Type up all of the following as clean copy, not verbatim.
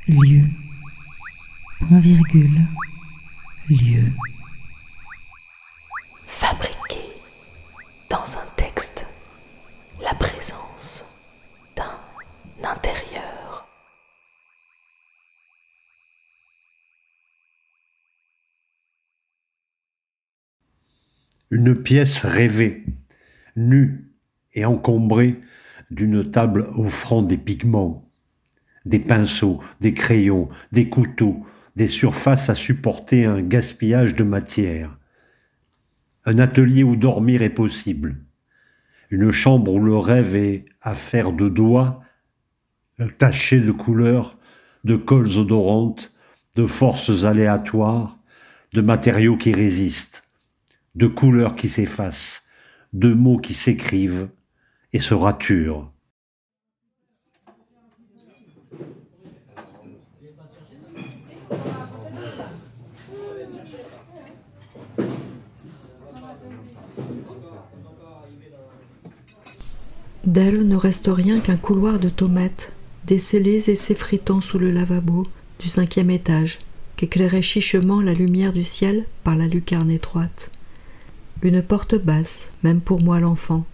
lieu, point virgule, lieu. Fabriquer dans un texte la présence d'un intérieur. Une pièce rêvée, nue et encombrée d'une table offrant des pigments, des pinceaux, des crayons, des couteaux, des surfaces à supporter un gaspillage de matière. Un atelier où dormir est possible. Une chambre où le rêve est affaire de doigts tachés de couleurs, de colles odorantes, de forces aléatoires, de matériaux qui résistent, de couleurs qui s'effacent, de mots qui s'écrivent et se raturent. D'elle ne reste rien qu'un couloir de tomates, décellées et s'effritant sous le lavabo du 5e étage, qu'éclairait chichement la lumière du ciel par la lucarne étroite. Une porte basse, même pour moi l'enfant,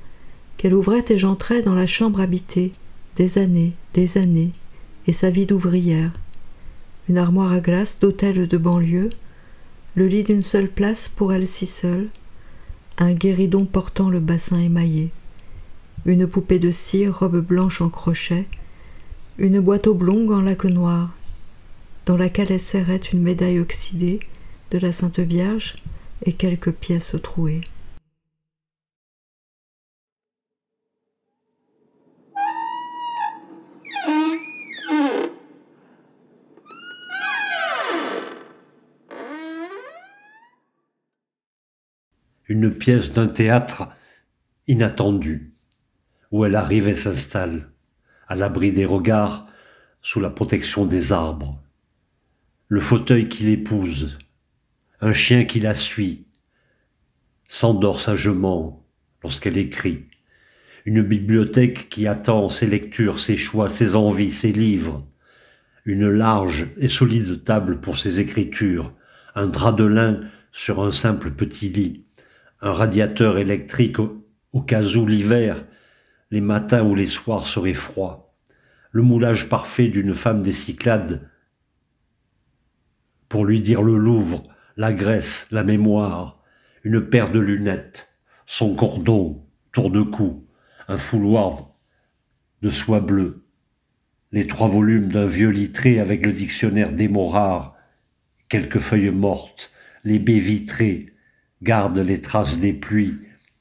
qu'elle ouvrait et j'entrais dans la chambre habitée, des années, et sa vie d'ouvrière. Une armoire à glace d'hôtel de banlieue, le lit d'une seule place pour elle si seule, un guéridon portant le bassin émaillé, une poupée de cire, robe blanche en crochet, une boîte oblongue en laque noire, dans laquelle elle serrait une médaille oxydée de la Sainte Vierge et quelques pièces trouées. Une pièce d'un théâtre inattendu, où elle arrive et s'installe, à l'abri des regards, sous la protection des arbres. Le fauteuil qui l'épouse, un chien qui la suit, s'endort sagement lorsqu'elle écrit. Une bibliothèque qui attend ses lectures, ses choix, ses envies, ses livres. Une large et solide table pour ses écritures, un drap de lin sur un simple petit lit, un radiateur électrique au cas où l'hiver, les matins ou les soirs seraient froids, le moulage parfait d'une femme des Cyclades pour lui dire le Louvre, la Grèce, la mémoire, une paire de lunettes, son cordon, tour de cou, un fouloir de soie bleue, les 3 volumes d'un vieux littré avec le dictionnaire des mots rares, quelques feuilles mortes, les baies vitrées, gardent les traces des pluies,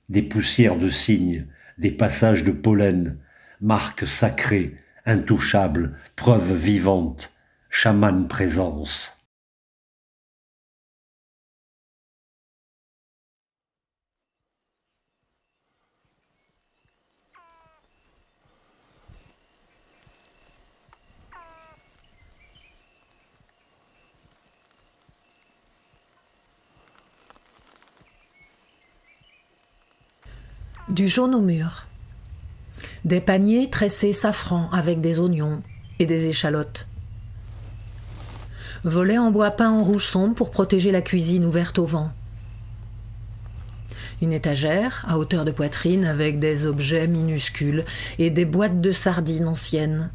des poussières de cygnes, des passages de pollen, marques sacrées, intouchables, preuves vivantes, chamane présence. Du jaune au mur. Des paniers tressés safran avec des oignons et des échalotes. Volets en bois peint en rouge sombre pour protéger la cuisine ouverte au vent. Une étagère à hauteur de poitrine avec des objets minuscules et des boîtes de sardines anciennes.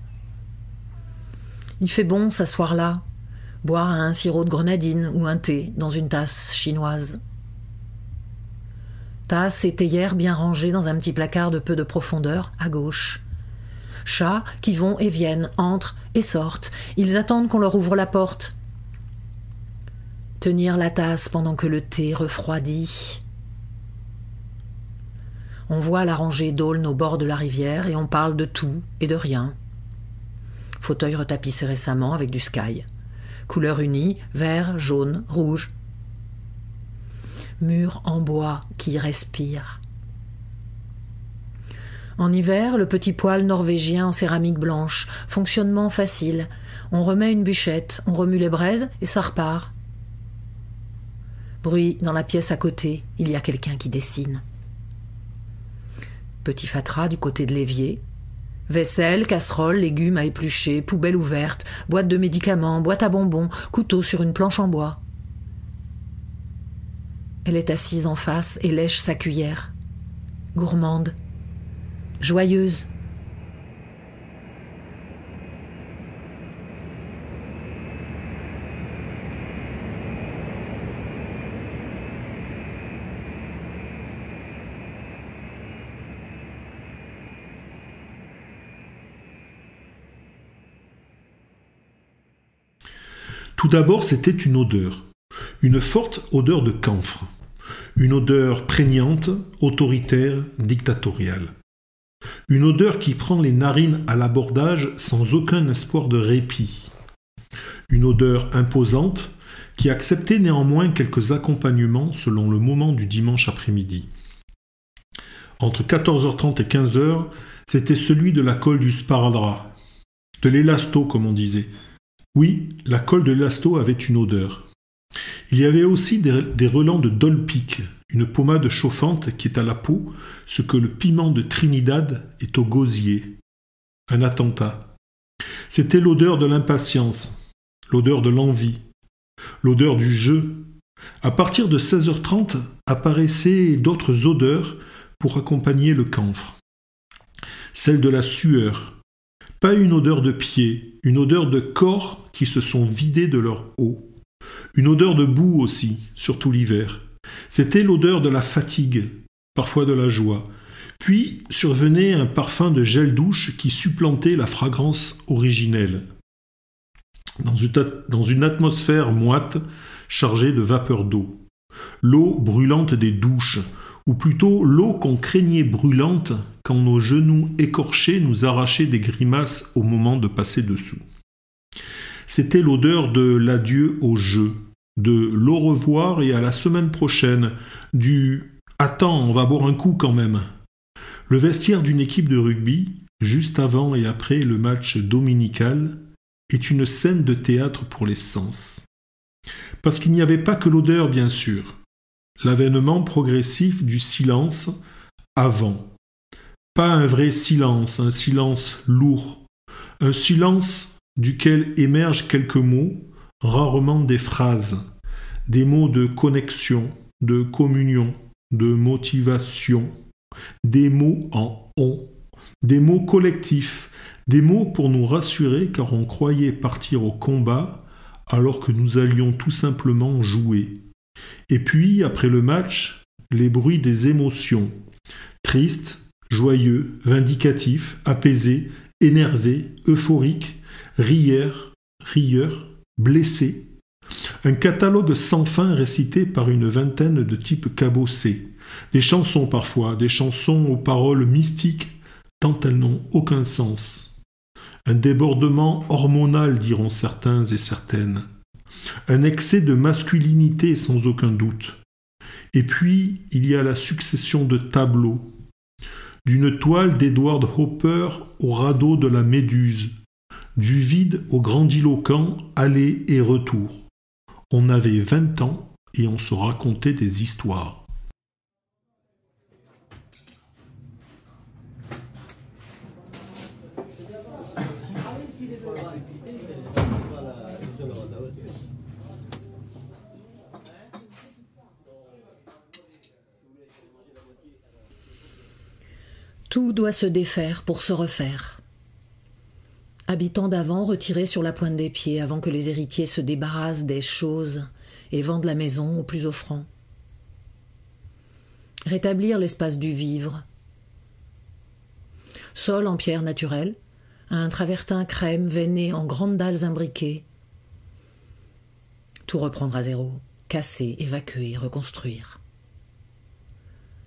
Il fait bon s'asseoir là, boire un sirop de grenadine ou un thé dans une tasse chinoise. Tasse et théière bien rangées dans un petit placard de peu de profondeur, à gauche. Chats qui vont et viennent, entrent et sortent. Ils attendent qu'on leur ouvre la porte. Tenir la tasse pendant que le thé refroidit. On voit la rangée d'aulnes au bord de la rivière et on parle de tout et de rien. Fauteuil retapissé récemment avec du sky. Couleurs unies, vert, jaune, rouge. Mur en bois qui respire. En hiver, le petit poêle norvégien en céramique blanche, fonctionnement facile. On remet une bûchette, on remue les braises et ça repart. Bruit dans la pièce à côté, il y a quelqu'un qui dessine. Petit fatras du côté de l'évier, Vaisselle, casserole, légumes à éplucher, poubelle ouverte, boîte de médicaments, boîte à bonbons, couteau sur une planche en bois. Elle est assise en face et lèche sa cuillère. Gourmande, joyeuse. Tout d'abord, c'était une odeur. Une forte odeur de camphre. Une odeur prégnante, autoritaire, dictatoriale. Une odeur qui prend les narines à l'abordage sans aucun espoir de répit. Une odeur imposante qui acceptait néanmoins quelques accompagnements selon le moment du dimanche après-midi. Entre 14h30 et 15h, c'était celui de la colle du sparadrap. De l'élasto, comme on disait. Oui, la colle de l'élasto avait une odeur. Il y avait aussi des relents de Dolpic, une pommade chauffante qui est à la peau, ce que le piment de Trinidad est au gosier. Un attentat. C'était l'odeur de l'impatience, l'odeur de l'envie, l'odeur du jeu. À partir de 16h30 apparaissaient d'autres odeurs pour accompagner le camphre. Celle de la sueur. Pas une odeur de pied, une odeur de corps qui se sont vidés de leur eau. Une odeur de boue aussi, surtout l'hiver. C'était l'odeur de la fatigue, parfois de la joie. Puis survenait un parfum de gel douche qui supplantait la fragrance originelle. Dans une atmosphère moite, chargée de vapeur d'eau. L'eau brûlante des douches, ou plutôt l'eau qu'on craignait brûlante quand nos genoux écorchés nous arrachaient des grimaces au moment de passer dessous. C'était l'odeur de l'adieu au jeu, de l'au revoir et à la semaine prochaine, du « attends, on va boire un coup quand même ». Le vestiaire d'une équipe de rugby, juste avant et après le match dominical, est une scène de théâtre pour les sens. Parce qu'il n'y avait pas que l'odeur, bien sûr. L'avènement progressif du silence avant. Pas un vrai silence, un silence lourd. Un silence duquel émergent quelques mots, rarement des phrases. Des mots de connexion, de communion, de motivation. Des mots en on. Des mots collectifs. Des mots pour nous rassurer car on croyait partir au combat alors que nous allions tout simplement jouer. Et puis, après le match, les bruits des émotions. Tristes, joyeux, vindicatifs, apaisés, énervés, euphoriques, rieurs, blessés. Un catalogue sans fin récité par une vingtaine de types cabossés. Des chansons parfois, des chansons aux paroles mystiques, tant elles n'ont aucun sens. Un débordement hormonal, diront certains et certaines. Un excès de masculinité sans aucun doute. Et puis, il y a la succession de tableaux. D'une toile d'Edward Hopper au radeau de la Méduse. Du vide au grandiloquent, aller et retour. On avait 20 ans et on se racontait des histoires. Tout doit se défaire pour se refaire. Habitants d'avant retirés sur la pointe des pieds avant que les héritiers se débarrassent des choses et vendent la maison au plus offrant. Rétablir l'espace du vivre. Sol en pierre naturelle, un travertin crème veiné en grandes dalles imbriquées. Tout reprendre à zéro, casser, évacuer, reconstruire.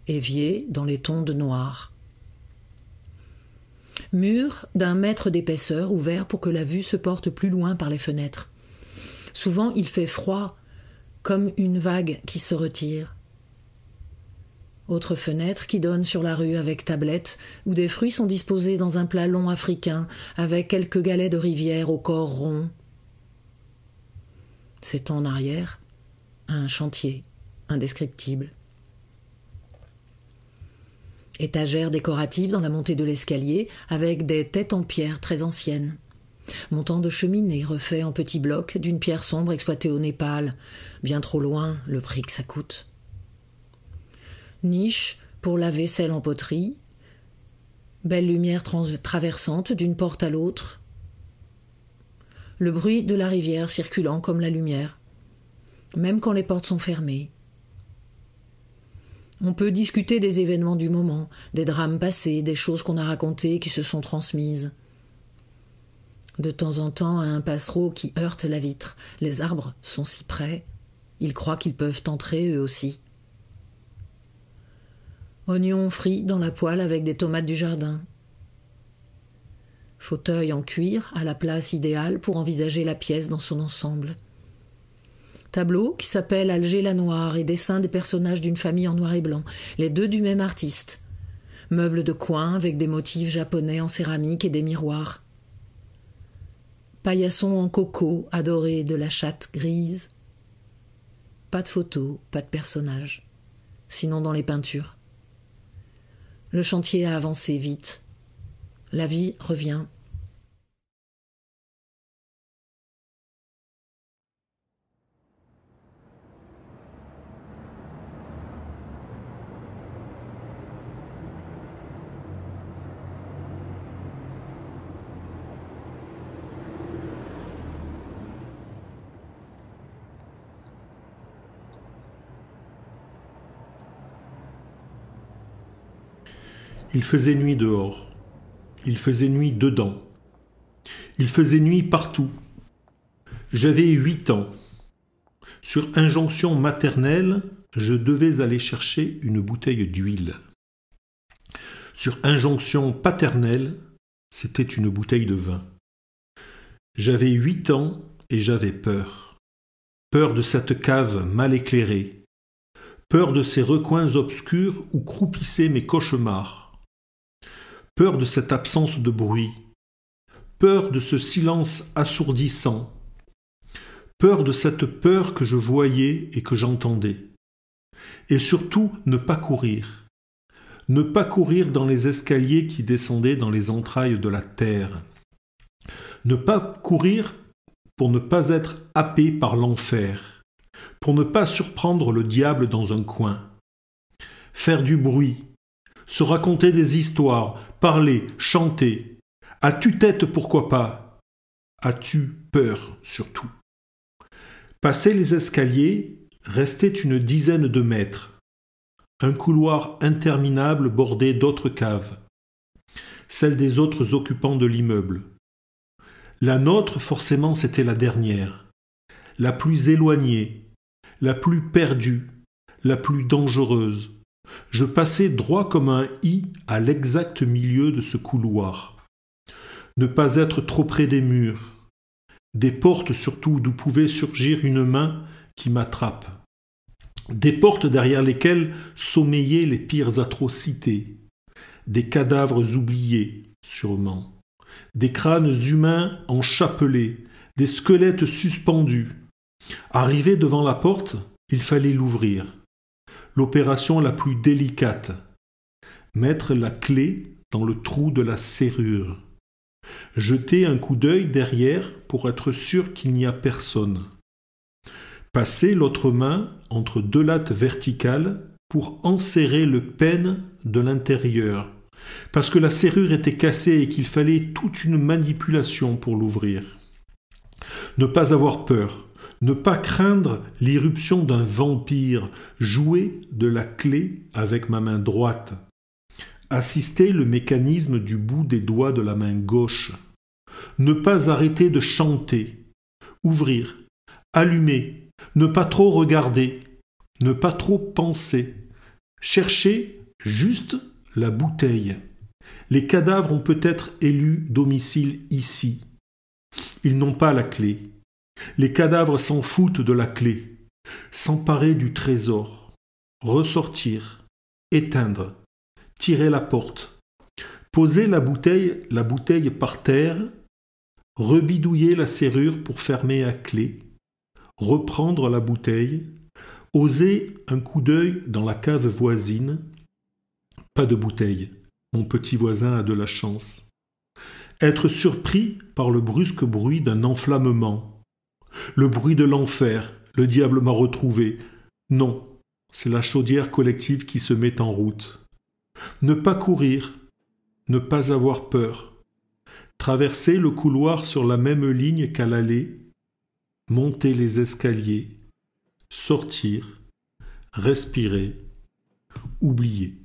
Évier dans les tons de noir. Mur d'1 mètre d'épaisseur ouvert pour que la vue se porte plus loin par les fenêtres. Souvent il fait froid, comme une vague qui se retire. Autre fenêtre qui donne sur la rue avec tablette, où des fruits sont disposés dans un plat long africain, avec quelques galets de rivière au corps rond. C'est en arrière, un chantier indescriptible. Étagère décorative dans la montée de l'escalier avec des têtes en pierre très anciennes. Montant de cheminée refait en petits blocs d'une pierre sombre exploitée au Népal. Bien trop loin, le prix que ça coûte. Niche pour la vaisselle en poterie. Belle lumière traversante d'une porte à l'autre. Le bruit de la rivière circulant comme la lumière, même quand les portes sont fermées. On peut discuter des événements du moment, des drames passés, des choses qu'on a racontées qui se sont transmises. De temps en temps, un passereau qui heurte la vitre. Les arbres sont si près, ils croient qu'ils peuvent entrer eux aussi. Oignons frits dans la poêle avec des tomates du jardin. Fauteuil en cuir à la place idéale pour envisager la pièce dans son ensemble. Tableau qui s'appelle Alger la Noire et dessin des personnages d'une famille en noir et blanc, les deux du même artiste. Meubles de coin avec des motifs japonais en céramique et des miroirs. Paillasson en coco adoré de la chatte grise. Pas de photos, pas de personnages, sinon dans les peintures. Le chantier a avancé vite. La vie revient. Il faisait nuit dehors. Il faisait nuit dedans. Il faisait nuit partout. J'avais 8 ans. Sur injonction maternelle, je devais aller chercher une bouteille d'huile. Sur injonction paternelle, c'était une bouteille de vin. J'avais 8 ans et j'avais peur. Peur de cette cave mal éclairée. Peur de ces recoins obscurs où croupissaient mes cauchemars. Peur de cette absence de bruit, peur de ce silence assourdissant, peur de cette peur que je voyais et que j'entendais. Et surtout, ne pas courir dans les escaliers qui descendaient dans les entrailles de la terre. Ne pas courir pour ne pas être happé par l'enfer, pour ne pas surprendre le diable dans un coin. Faire du bruit, se raconter des histoires, parler, chanter. À tue-tête, pourquoi pas? As-tu peur, surtout? Passer les escaliers, restait une dizaine de mètres. Un couloir interminable bordé d'autres caves. Celle des autres occupants de l'immeuble. La nôtre, forcément, c'était la dernière. La plus éloignée, la plus perdue, la plus dangereuse. Je passais droit comme un i à l'exact milieu de ce couloir. Ne pas être trop près des murs, des portes surtout d'où pouvait surgir une main qui m'attrape. Des portes derrière lesquelles sommeillaient les pires atrocités, des cadavres oubliés, sûrement, des crânes humains enchapelés, des squelettes suspendus. Arrivé devant la porte, il fallait l'ouvrir. L'opération la plus délicate. Mettre la clé dans le trou de la serrure. Jeter un coup d'œil derrière pour être sûr qu'il n'y a personne. Passer l'autre main entre deux lattes verticales pour enserrer le pêne de l'intérieur, parce que la serrure était cassée et qu'il fallait toute une manipulation pour l'ouvrir. Ne pas avoir peur. Ne pas craindre l'irruption d'un vampire, jouer de la clé avec ma main droite, assister le mécanisme du bout des doigts de la main gauche, ne pas arrêter de chanter, ouvrir, allumer, ne pas trop regarder, ne pas trop penser, chercher juste la bouteille. Les cadavres ont peut-être élu domicile ici. Ils n'ont pas la clé. Les cadavres s'en foutent de la clé, s'emparer du trésor, ressortir, éteindre, tirer la porte, poser la bouteille par terre, rebidouiller la serrure pour fermer à clé, reprendre la bouteille, oser un coup d'œil dans la cave voisine, Pas de bouteille. Mon petit voisin a de la chance. Être surpris par le brusque bruit d'un enflammement. Le bruit de l'enfer. Le diable m'a retrouvé. Non, c'est la chaudière collective qui se met en route. Ne pas courir. Ne pas avoir peur. Traverser le couloir sur la même ligne qu'à l'aller. Monter les escaliers. Sortir. Respirer. Oublier.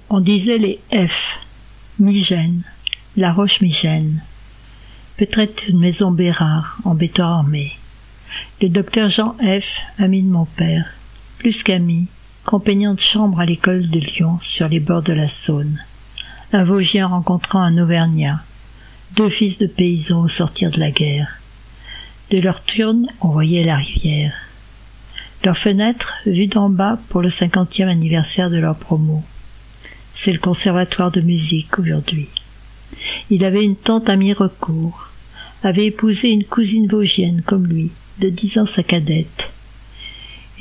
On disait les F, Migène, la roche Migène. Peut-être une maison Bérard, en béton armé. Le docteur Jean F, ami de mon père, plus qu'ami, compagnon de chambre à l'école de Lyon, sur les bords de la Saône. Un Vosgien rencontrant un Auvergnat, deux fils de paysans au sortir de la guerre. De leur turne, on voyait la rivière. Leur fenêtre, vue d'en bas pour le 50e anniversaire de leur promo. C'est le conservatoire de musique aujourd'hui. Il avait une tante à mi-recours, avait épousé une cousine vosgienne comme lui, de 10 ans sa cadette.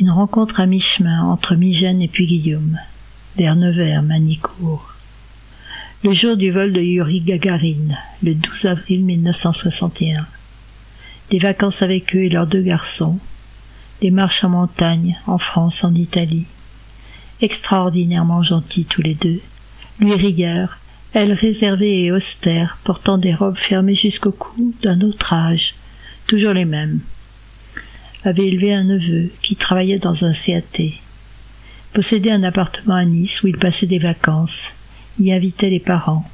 Une rencontre à mi-chemin entre Migène et Puy-Guillaume, vers Nevers, Manicourt. Le jour du vol de Yuri Gagarine, le 12 avril 1961. Des vacances avec eux et leurs deux garçons, des marches en montagne, en France, en Italie. Extraordinairement gentils tous les deux, lui rigueur, elle réservée et austère, portant des robes fermées jusqu'au cou, d'un autre âge, toujours les mêmes. Avait élevé un neveu qui travaillait dans un CAT. Possédait un appartement à Nice où il passait des vacances, y invitait les parents.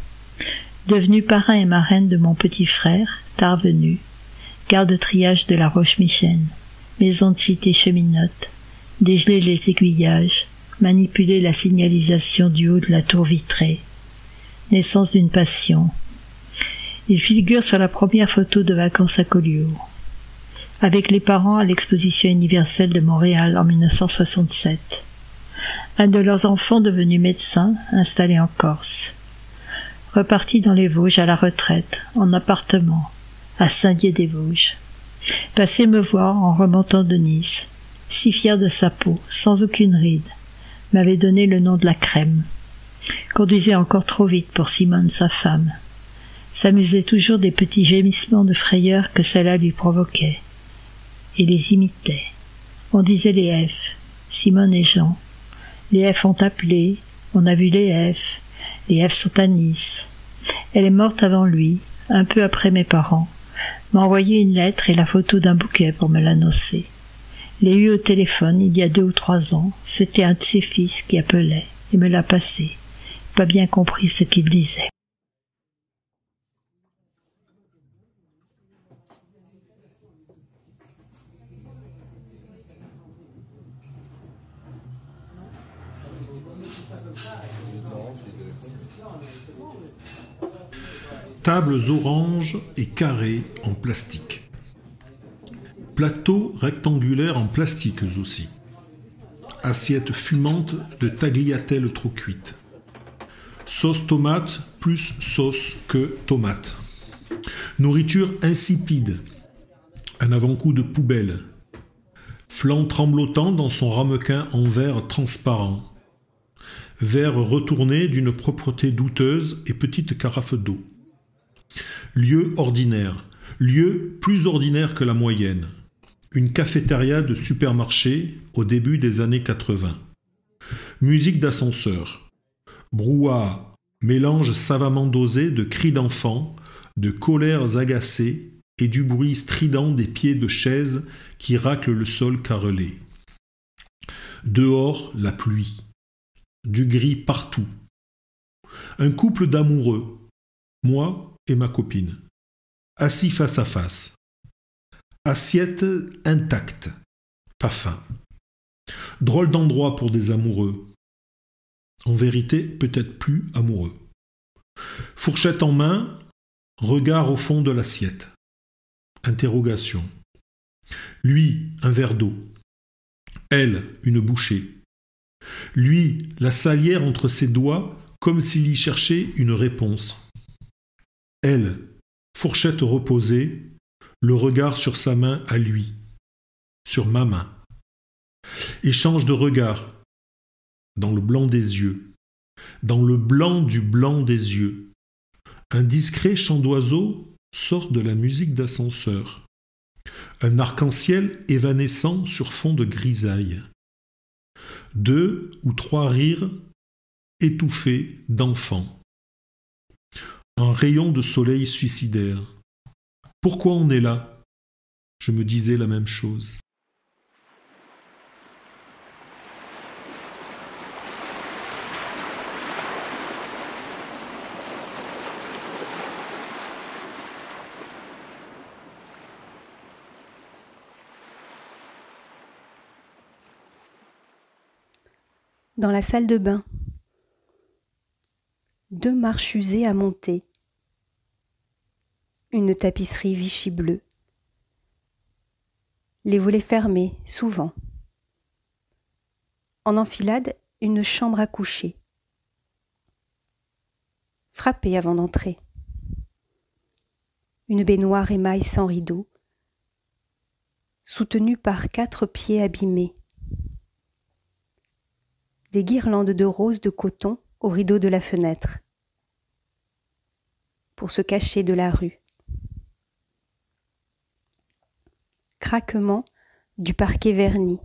Devenu parrain et marraine de mon petit frère, tard venu, garde-triage de la Roche-Migène, maison de cité cheminote, dégeler les aiguillages, manipuler la signalisation du haut de la tour vitrée. Naissance d'une passion. Il figure sur la première photo de vacances à Collioure, avec les parents à l'exposition universelle de Montréal en 1967. Un de leurs enfants devenu médecin, installé en Corse. Reparti dans les Vosges à la retraite, en appartement, à Saint-Dié-des-Vosges. Passé me voir en remontant de Nice, si fier de sa peau, sans aucune ride, m'avait donné le nom de la crème. Conduisait encore trop vite pour Simone, sa femme. S'amusait toujours des petits gémissements de frayeur que cela lui provoquait. Et les imitait. On disait les F, Simone et Jean. Les F ont appelé, on a vu les F sont à Nice. Elle est morte avant lui, un peu après mes parents, m'a envoyé une lettre et la photo d'un bouquet pour me l'annoncer. L'ai eu au téléphone il y a 2 ou 3 ans. C'était un de ses fils qui appelait et me l'a passé. Pas bien compris ce qu'il disait. Tables oranges et carrées en plastique. Plateaux rectangulaires en plastique aussi. Assiette fumante de tagliatelle trop cuite. Sauce tomate plus sauce que tomate. Nourriture insipide. Un avant-goût de poubelle. Flanc tremblotant dans son ramequin en verre transparent. Verre retourné d'une propreté douteuse et petite carafe d'eau. Lieu ordinaire. Lieu plus ordinaire que la moyenne. Une cafétéria de supermarché au début des années 80. Musique d'ascenseur. Brouhaha, mélange savamment dosé de cris d'enfants, de colères agacées et du bruit strident des pieds de chaises qui raclent le sol carrelé. Dehors, la pluie. Du gris partout. Un couple d'amoureux, moi et ma copine, assis face à face. Assiette intacte, pas faim. Drôle d'endroit pour des amoureux. En vérité, peut-être plus amoureux. Fourchette en main, regard au fond de l'assiette. Interrogation. Lui, un verre d'eau. Elle, une bouchée. Lui, la salière entre ses doigts, comme s'il y cherchait une réponse. Elle, fourchette reposée, le regard sur sa main à lui, sur ma main. Échange de regards, dans le blanc des yeux, dans le blanc du blanc des yeux. Un discret chant d'oiseau sort de la musique d'ascenseur. Un arc-en-ciel évanescent sur fond de grisaille. 2 ou 3 rires étouffés d'enfants. Un rayon de soleil suicidaire. Pourquoi on est là? Je me disais la même chose. Dans la salle de bain. 2 marches usées à monter. Une tapisserie Vichy bleue. Les volets fermés, souvent. En enfilade, une chambre à coucher. Frapper avant d'entrer. Une baignoire émail sans rideau, soutenue par 4 pieds abîmés. Des guirlandes de roses de coton au rideau de la fenêtre, pour se cacher de la rue. Craquement du parquet verni.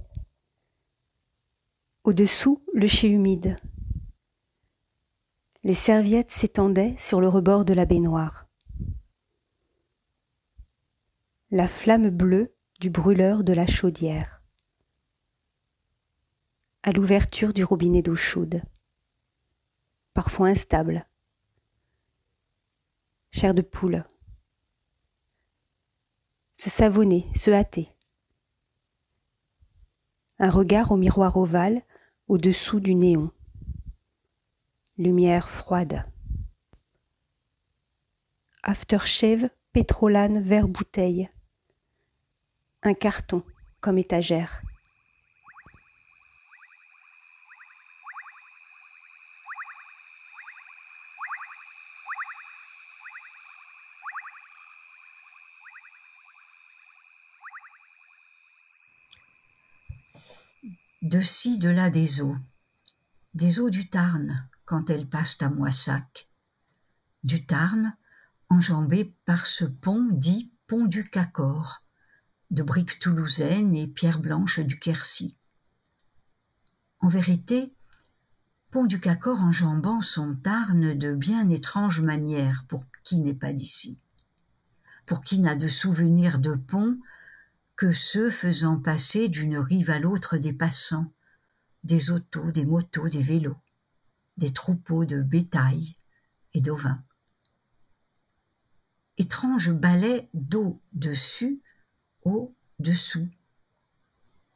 Au-dessous, le chai humide. Les serviettes s'étendaient sur le rebord de la baignoire. La flamme bleue du brûleur de la chaudière. À l'ouverture du robinet d'eau chaude, parfois instable. Chair de poule. Se savonner, se hâter. Un regard au miroir ovale au-dessous du néon. Lumière froide. Aftershave, pétrolane, verre bouteille. Un carton comme étagère. De ci, de là des eaux du Tarn, quand elles passent à Moissac, du Tarn, enjambé par ce pont dit pont du Cacor, de briques toulousaines et pierres blanches du Quercy. En vérité, pont du Cacor enjambant son Tarn de bien étranges manières pour qui n'est pas d'ici, pour qui n'a de souvenirs de pont que ceux faisant passer d'une rive à l'autre des passants, des autos, des motos, des vélos, des troupeaux de bétail et d'ovins. Étrange balai d'eau dessus, eau dessous.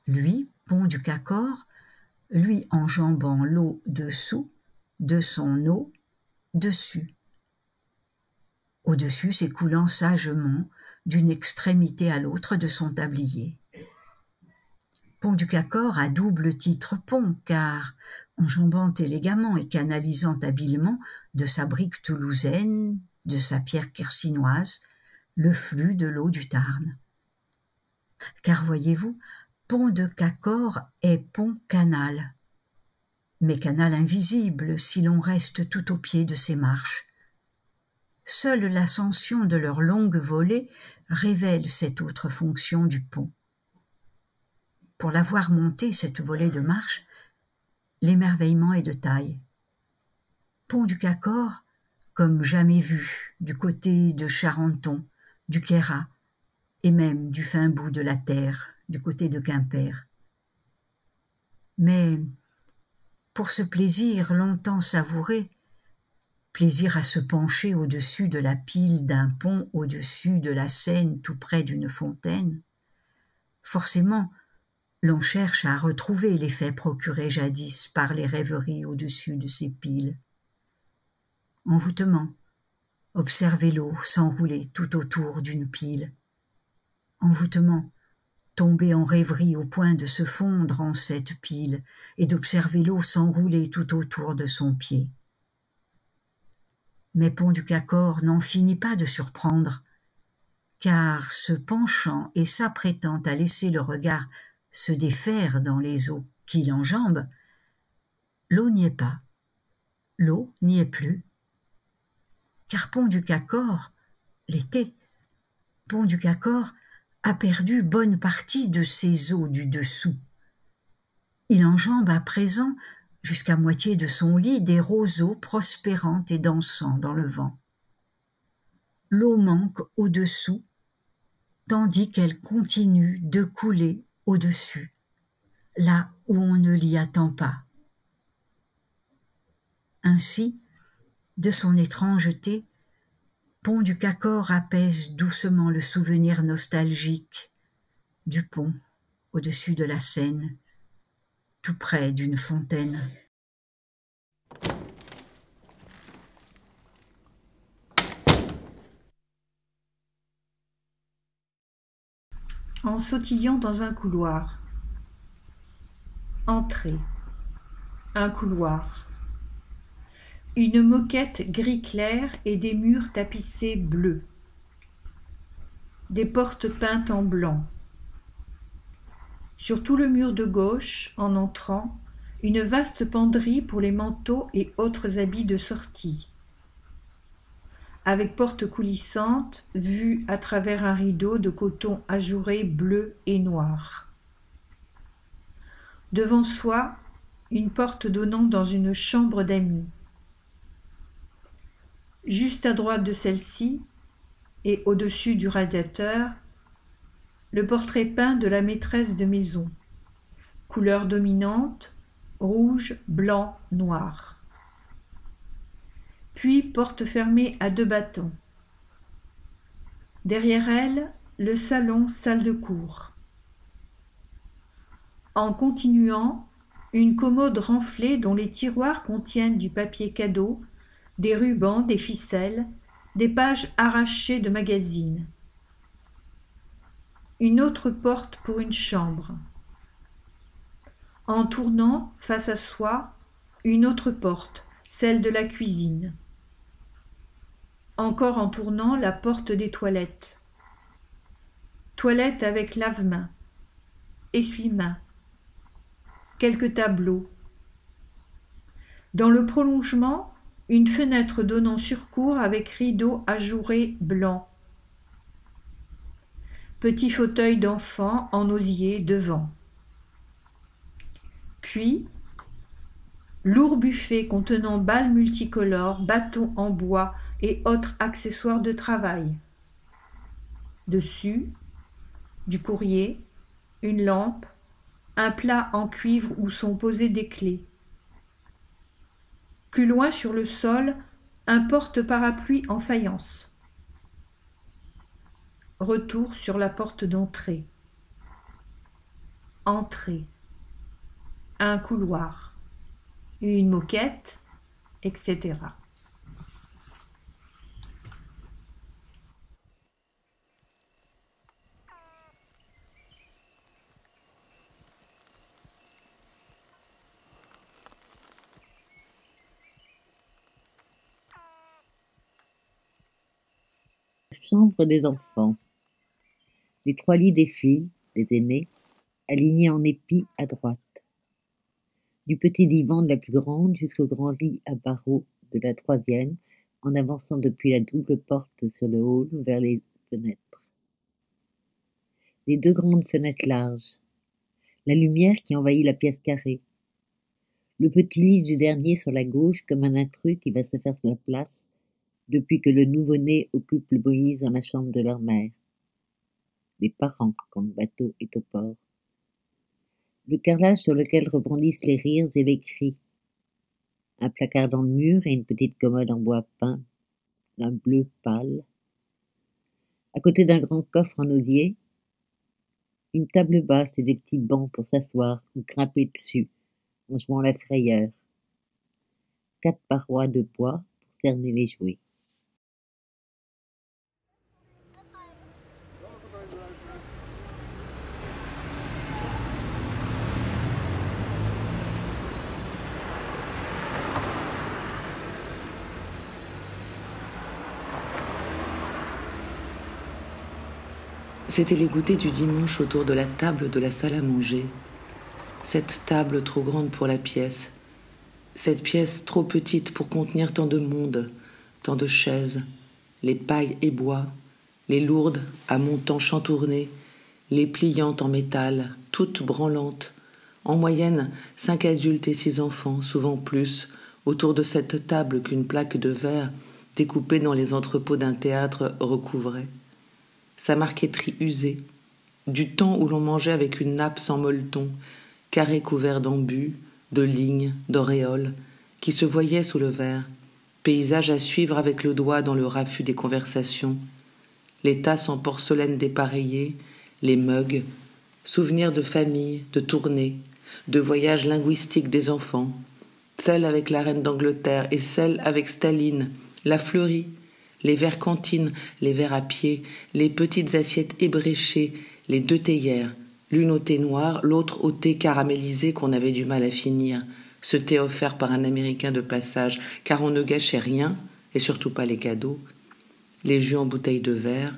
Lui, pont du Cacor, lui enjambant l'eau dessous, de son eau dessus. Au-dessus s'écoulant sagement d'une extrémité à l'autre de son tablier. Pont du Cacor a double titre pont, car, enjambant élégamment et canalisant habilement de sa brique toulousaine, de sa pierre quercinoise, le flux de l'eau du Tarn. Car voyez-vous, pont de Cacor est pont-canal, mais canal invisible si l'on reste tout au pied de ses marches. Seule l'ascension de leur longue volée révèle cette autre fonction du pont. Pour la voir monter, cette volée de marche, l'émerveillement est de taille. Pont du Cacor, comme jamais vu du côté de Charenton, du Queyras, et même du fin bout de la terre, du côté de Quimper. Mais, pour ce plaisir longtemps savouré, plaisir à se pencher au-dessus de la pile d'un pont, au-dessus de la Seine, tout près d'une fontaine, forcément, l'on cherche à retrouver l'effet procuré jadis par les rêveries au-dessus de ces piles. Envoûtement, observer l'eau s'enrouler tout autour d'une pile, envoûtement, tomber en rêverie au point de se fondre en cette pile et d'observer l'eau s'enrouler tout autour de son pied. Mais Pont-du-Cacor n'en finit pas de surprendre, car se penchant et s'apprêtant à laisser le regard se défaire dans les eaux qui l'enjambent, l'eau n'y est pas, l'eau n'y est plus. Car Pont-du-Cacor, l'été, Pont-du-Cacor a perdu bonne partie de ses eaux du dessous. Il enjambe à présent, jusqu'à moitié de son lit, des roseaux prospérant et dansant dans le vent. L'eau manque au-dessous, tandis qu'elle continue de couler au-dessus, là où on ne l'y attend pas. Ainsi, de son étrangeté, Pont-du-Cacor apaise doucement le souvenir nostalgique du pont au-dessus de la Seine, tout près d'une fontaine. En sautillant dans un couloir. Entrée. Un couloir. Une moquette gris clair et des murs tapissés bleus. Des portes peintes en blanc. Sur tout le mur de gauche, en entrant, une vaste penderie pour les manteaux et autres habits de sortie. Avec porte coulissante, vue à travers un rideau de coton ajouré bleu et noir. Devant soi, une porte donnant dans une chambre d'amis. Juste à droite de celle-ci, et au-dessus du radiateur, le portrait peint de la maîtresse de maison. Couleur dominante, rouge, blanc, noir. Puis porte fermée à 2 battants. Derrière elle, le salon, salle de cour. En continuant, une commode renflée dont les tiroirs contiennent du papier cadeau, des rubans, des ficelles, des pages arrachées de magazines. Une autre porte pour une chambre. En tournant, face à soi, une autre porte, celle de la cuisine. Encore en tournant, la porte des toilettes. Toilette avec lave-mains, essuie-mains, quelques tableaux. Dans le prolongement, une fenêtre donnant sur cour avec rideau ajouré blanc. Petit fauteuil d'enfant en osier devant. Puis, lourd buffet contenant balles multicolores, bâtons en bois et autres accessoires de travail. Dessus, du courrier, une lampe, un plat en cuivre où sont posées des clés. Plus loin sur le sol, un porte-parapluie en faïence. Retour sur la porte d'entrée. Entrée. Un couloir. Une moquette, etc. Chambre des enfants. Les 3 lits des filles, des aînées, alignés en épis à droite. Du petit divan de la plus grande jusqu'au grand lit à barreaux de la 3e, en avançant depuis la double porte sur le hall vers les fenêtres. Les 2 grandes fenêtres larges. La lumière qui envahit la pièce carrée. Le petit lit du dernier sur la gauche comme un intrus qui va se faire sa place depuis que le nouveau-né occupe le Moïse dans la chambre de leur mère. Les parents, quand le bateau est au port. Le carrelage sur lequel rebondissent les rires et les cris. Un placard dans le mur et une petite commode en bois peint d'un bleu pâle. À côté d'un grand coffre en osier, une table basse et des petits bancs pour s'asseoir ou grimper dessus en jouant la frayeur. 4 parois de bois pour cerner les jouets. C'étaient les goûters du dimanche autour de la table de la salle à manger. Cette table trop grande pour la pièce. Cette pièce trop petite pour contenir tant de monde, tant de chaises, les pailles et bois, les lourdes à montants chantournés, les pliantes en métal, toutes branlantes. En moyenne, 5 adultes et 6 enfants, souvent plus, autour de cette table qu'une plaque de verre découpée dans les entrepôts d'un théâtre recouvrait. Sa marqueterie usée, du temps où l'on mangeait avec une nappe sans molleton, carré couvert d'embus, de lignes, d'auréoles, qui se voyaient sous le verre, paysage à suivre avec le doigt dans le raffut des conversations, les tasses en porcelaine dépareillée, les mugs, souvenirs de famille, de tournées, de voyages linguistiques des enfants, celle avec la reine d'Angleterre et celle avec Staline, la fleurie, les verres cantines, les verres à pied, les petites assiettes ébréchées, les 2 théières, l'une au thé noir, l'autre au thé caramélisé qu'on avait du mal à finir, ce thé offert par un Américain de passage, car on ne gâchait rien, et surtout pas les cadeaux, les jus en bouteille de verre,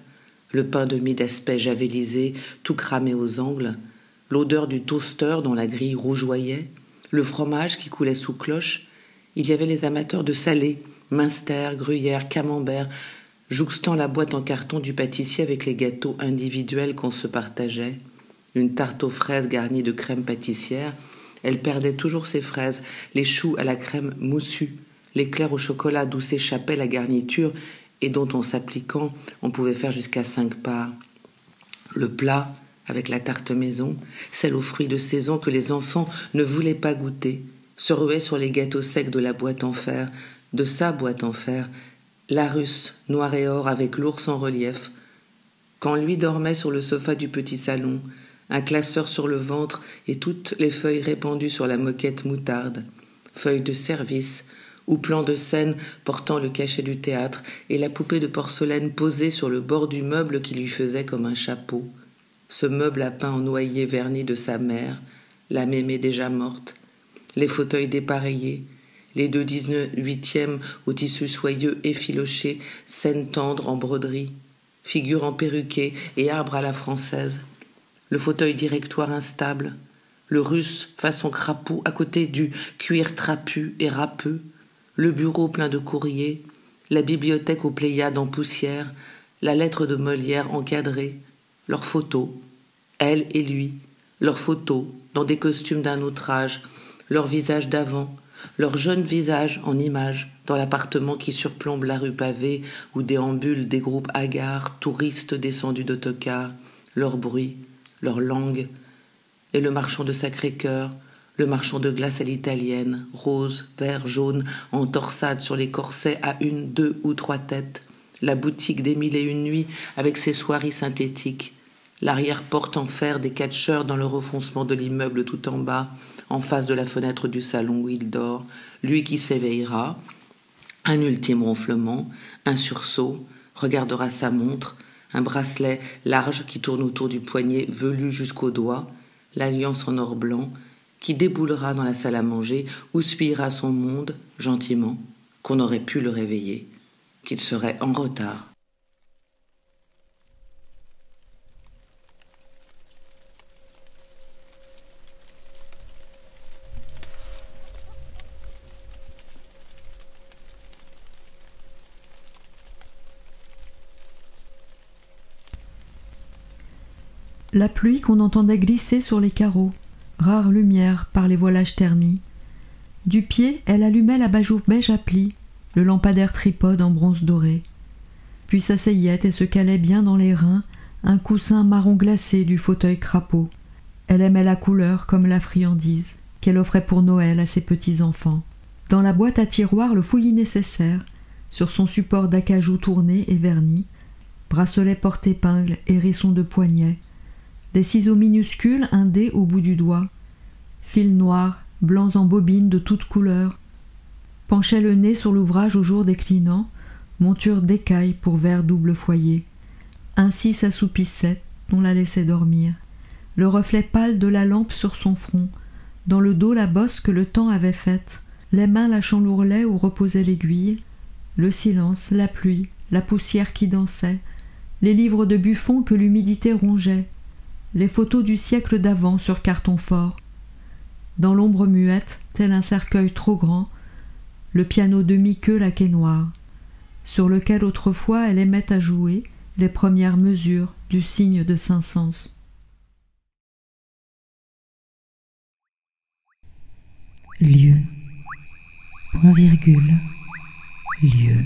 le pain de mie d'aspect javelisé, tout cramé aux angles, l'odeur du toaster dont la grille rougeoyait, le fromage qui coulait sous cloche. Il y avait les amateurs de salé, Münster, gruyère, camembert, jouxtant la boîte en carton du pâtissier avec les gâteaux individuels qu'on se partageait. Une tarte aux fraises garnie de crème pâtissière. Elle perdait toujours ses fraises, les choux à la crème moussue, l'éclair au chocolat d'où s'échappait la garniture et dont, en s'appliquant, on pouvait faire jusqu'à 5 parts. Le plat, avec la tarte maison, celle aux fruits de saison que les enfants ne voulaient pas goûter, se ruait sur les gâteaux secs de la boîte en fer, de sa boîte en fer, la russe, noir et or avec l'ours en relief. Quand lui dormait sur le sofa du petit salon, un classeur sur le ventre et toutes les feuilles répandues sur la moquette moutarde, feuilles de service, ou plan de scène portant le cachet du théâtre et la poupée de porcelaine posée sur le bord du meuble qui lui faisait comme un chapeau. Ce meuble à pain en noyer verni de sa mère, la mémé déjà morte, les fauteuils dépareillés, les 2 18e au tissu soyeux effiloché, scène tendre en broderie, figure en perruquet et arbre à la française, le fauteuil directoire instable, le russe façon crapaud à côté du cuir trapu et râpeux, le bureau plein de courriers, la bibliothèque aux Pléiades en poussière, la lettre de Molière encadrée, leurs photos, elle et lui, leurs photos dans des costumes d'un autre âge, leur visage d'avant, leur jeune visage en images dans l'appartement qui surplombe la rue pavée où déambulent des groupes hagards, touristes descendus d'autocar, leur bruit, leur langue, et le marchand de Sacré-Cœur, le marchand de glace à l'italienne, rose, vert, jaune, en torsade sur les corsets à 1, 2 ou 3 têtes, la boutique des 1001 nuits avec ses soieries synthétiques, l'arrière-porte en fer des catcheurs dans le refoncement de l'immeuble tout en bas, en face de la fenêtre du salon où il dort, lui qui s'éveillera, un ultime ronflement, un sursaut, regardera sa montre, un bracelet large qui tourne autour du poignet velu jusqu'au doigt, l'alliance en or blanc, qui déboulera dans la salle à manger, houspillera son monde, gentiment, qu'on aurait pu le réveiller, qu'il serait en retard. La pluie qu'on entendait glisser sur les carreaux, rare lumière par les voilages ternis. Du pied, elle allumait l'abat-jour beige à plis, le lampadaire tripode en bronze doré. Puis s'asseyait et se calait bien dans les reins un coussin marron glacé du fauteuil crapaud. Elle aimait la couleur comme la friandise qu'elle offrait pour Noël à ses petits-enfants. Dans la boîte à tiroirs, le fouillis nécessaire, sur son support d'acajou tourné et verni, bracelet porte-épingle, hérisson de poignet, des ciseaux minuscules, un dé au bout du doigt, fils noirs, blancs en bobines de toutes couleurs, penchait le nez sur l'ouvrage au jour déclinant, monture d'écaille pour verre double foyer. Ainsi s'assoupissait, on la laissait dormir. Le reflet pâle de la lampe sur son front, dans le dos la bosse que le temps avait faite, les mains lâchant l'ourlet où reposait l'aiguille, le silence, la pluie, la poussière qui dansait, les livres de Buffon que l'humidité rongeait, les photos du siècle d'avant sur carton fort. Dans l'ombre muette, tel un cercueil trop grand, le piano demi-queue laqué noir, sur lequel autrefois elle aimait à jouer les premières mesures du signe de Saint-Saëns. Lieu, point virgule, lieu.